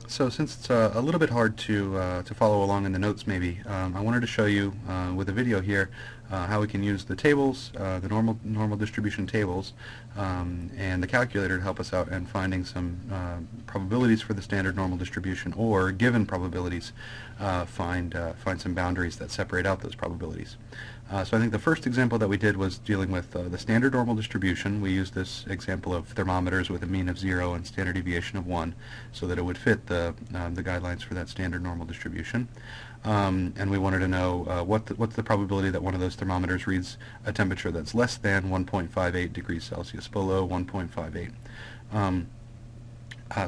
So since it's a little bit hard to follow along in the notes maybe, I wanted to show you with a video here how we can use the tables, the normal distribution tables, and the calculator to help us out in finding some probabilities for the standard normal distribution, or given probabilities, find some boundaries that separate out those probabilities. So I think the first example that we did was dealing with the standard normal distribution. We used this example of thermometers with a mean of 0 and standard deviation of 1 so that it would fit the guidelines for that standard normal distribution. And we wanted to know what's the probability that one of those thermometers reads a temperature that's less than 1.58 degrees Celsius, below 1.58.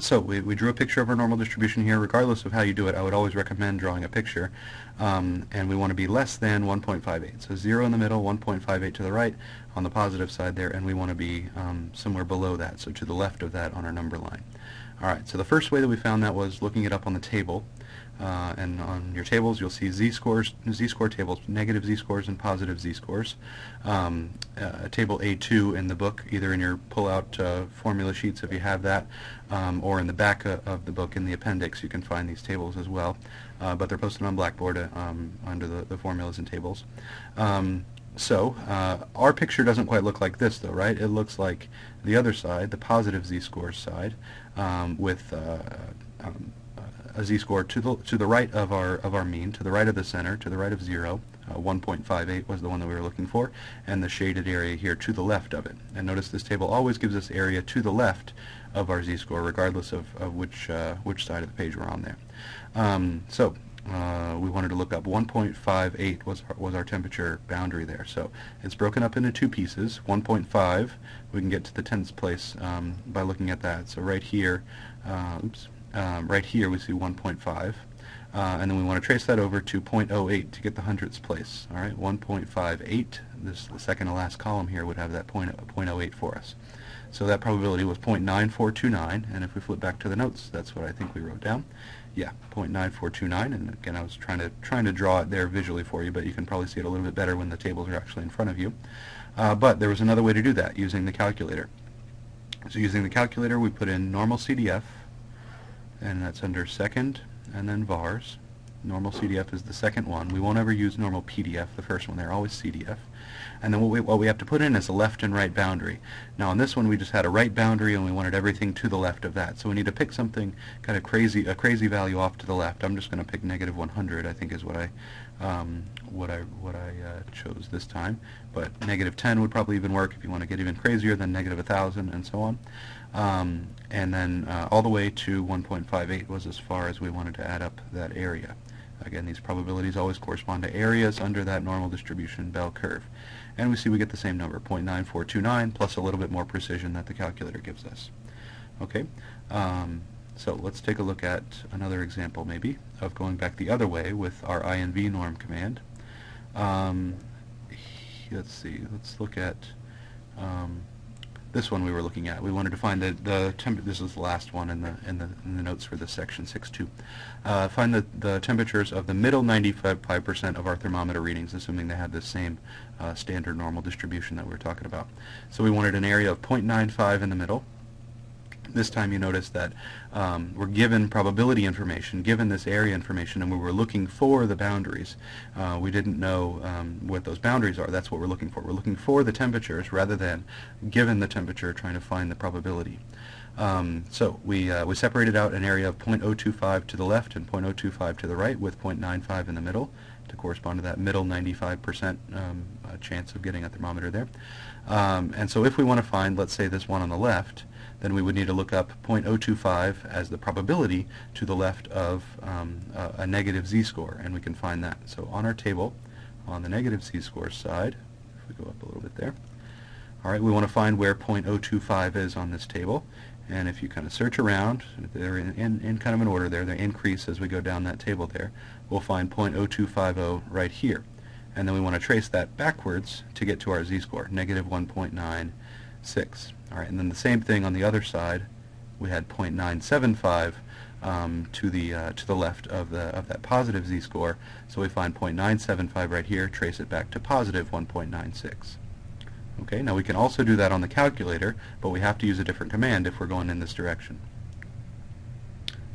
So we drew a picture of our normal distribution here. Regardless of how you do it, I would always recommend drawing a picture. And we want to be less than 1.58. So 0 in the middle, 1.58 to the right on the positive side there, and we want to be somewhere below that, so to the left of that on our number line. Alright, so the first way that we found that was looking it up on the table. And on your tables you'll see z-score tables, negative z-scores and positive z-scores. Table A2 in the book, either in your pull-out formula sheets if you have that, or in the back of the book in the appendix you can find these tables as well. But they're posted on Blackboard under the formulas and tables. So our picture doesn't quite look like this though, right? It looks like the other side, the positive z-scores side, with a z-score to the right of our mean, to the right of the center, to the right of 0. 1.58 was the one that we were looking for, and the shaded area here to the left of it. And notice this table always gives us area to the left of our z-score, regardless of which side of the page we're on there. So we wanted to look up 1.58 was our temperature boundary there. So it's broken up into two pieces. 1.5, we can get to the tenths place by looking at that. So right here, right here we see 1.5, and then we want to trace that over to 0.08 to get the hundredths place. All right, 1.58. The second to last column here would have that 0.08 for us. So that probability was 0.9429, and if we flip back to the notes, that's what I think we wrote down. Yeah, 0.9429, and again I was trying to draw it there visually for you, but you can probably see it a little bit better when the tables are actually in front of you. But there was another way to do that, using the calculator. So using the calculator we put in normal CDF, and that's under second and then vars. Normal CDF is the second one. We won't ever use normal PDF, the first one. They're always CDF. And then what we have to put in is a left and right boundary. Now on this one we just had a right boundary and we wanted everything to the left of that. So we need to pick something kind of crazy, a crazy value off to the left. I'm just going to pick negative 100, I think is what I chose this time. But negative 10 would probably even work if you want to get even crazier than negative 1,000 and so on. And then all the way to 1.58 was as far as we wanted to add up that area. Again, these probabilities always correspond to areas under that normal distribution bell curve. And we see we get the same number, 0.9429, plus a little bit more precision that the calculator gives us. Okay, so let's take a look at another example maybe of going back the other way with our INV norm command. Let's see, let's look at this one we were looking at. We wanted to find this is the last one in the notes for this section 6.2. Find the temperatures of the middle 95% of our thermometer readings, assuming they had the same standard normal distribution that we were talking about. So we wanted an area of 0.95 in the middle. This time you notice that we're given probability information, given this area information, and we were looking for the boundaries. We didn't know what those boundaries are. That's what we're looking for. We're looking for the temperatures rather than, given the temperature, trying to find the probability. So we separated out an area of 0.025 to the left and 0.025 to the right, with 0.95 in the middle to correspond to that middle 95% chance of getting a thermometer there. And so if we want to find, let's say, this one on the left, then we would need to look up 0.025 as the probability to the left of a negative z-score, and we can find that. So on our table, on the negative z-score side, if we go up a little bit there, all right, we want to find where 0.025 is on this table, and if you kind of search around, they're in kind of an order there, they increase as we go down that table there, we'll find 0.0250 right here. And then we want to trace that backwards to get to our z-score, negative 1.96. All right, and then the same thing on the other side. We had 0.975 to the left of that positive z-score. So we find 0.975 right here. Trace it back to positive 1.96. Okay, now we can also do that on the calculator, but we have to use a different command if we're going in this direction.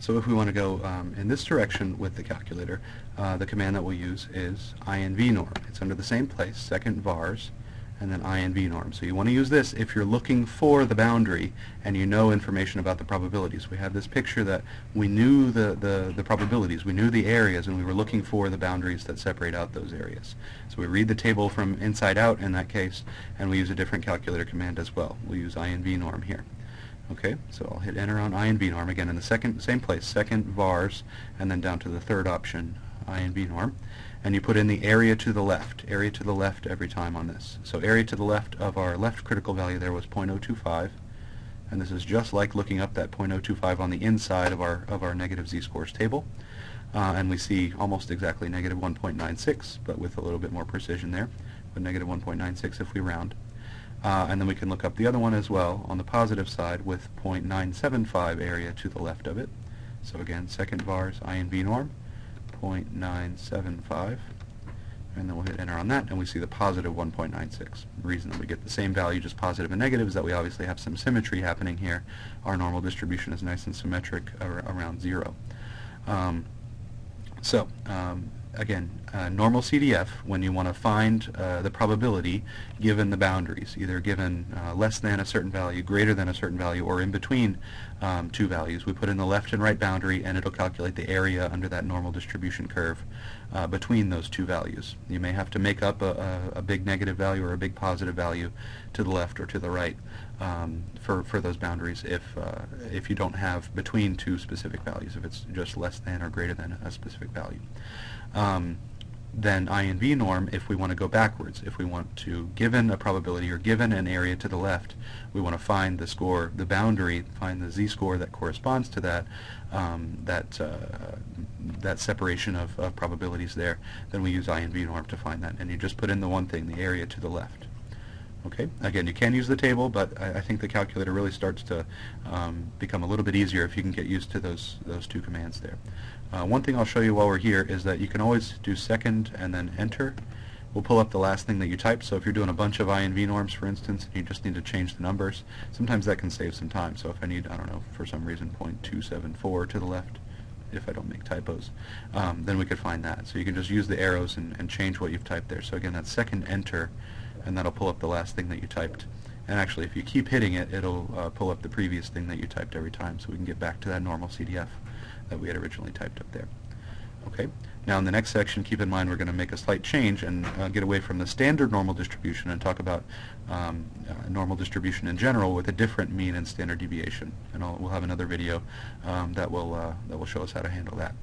So if we want to go in this direction with the calculator, the command that we'll use is INV norm. It's under the same place, second vars, and then INV norm. So you want to use this if you're looking for the boundary and you know information about the probabilities. We have this picture that we knew the probabilities, we knew the areas, and we were looking for the boundaries that separate out those areas. So we read the table from inside out in that case, and we use a different calculator command as well. We'll use INV norm here. Okay, so I'll hit enter on INV norm again in the same place, second vars, and then down to the third option, INV norm. And you put in the area to the left every time on this. So area to the left of our left critical value there was 0.025, and this is just like looking up that 0.025 on the inside of our negative z-scores table. And we see almost exactly negative 1.96, but with a little bit more precision there, but negative 1.96 if we round. And then we can look up the other one as well on the positive side with 0.975 area to the left of it. So again, second vars, INV norm, 0.975, and then we'll hit enter on that, and we see the positive 1.96. The reason that we get the same value, just positive and negative, is that we obviously have some symmetry happening here. Our normal distribution is nice and symmetric around 0. Again, normal CDF, when you want to find the probability given the boundaries, either given less than a certain value, greater than a certain value, or in between two values, we put in the left and right boundary, and it'll calculate the area under that normal distribution curve between those two values. You may have to make up a big negative value or a big positive value to the left or to the right for those boundaries if you don't have between two specific values, if it's just less than or greater than a specific value. Then INV norm, if we want to go backwards, if we want to, given a probability or given an area to the left, we want to find the score, the boundary, find the z-score that corresponds to that, that separation of probabilities there, then we use INV norm to find that, and you just put in the one thing, the area to the left. Okay, again, you can use the table, but I think the calculator really starts to become a little bit easier if you can get used to those two commands there. One thing I'll show you while we're here is that you can always do second and then enter. We'll pull up the last thing that you typed, so if you're doing a bunch of INV norms, for instance, and you just need to change the numbers, sometimes that can save some time. So if I need, I don't know, for some reason 0.274 to the left, if I don't make typos, then we could find that. So you can just use the arrows and change what you've typed there. So again, that's second enter, and that'll pull up the last thing that you typed. And actually, if you keep hitting it, it'll pull up the previous thing that you typed every time, so we can get back to that normal CDF that we had originally typed up there. Okay. Now in the next section, keep in mind we're going to make a slight change and get away from the standard normal distribution and talk about normal distribution in general with a different mean and standard deviation. And we'll have another video that will show us how to handle that.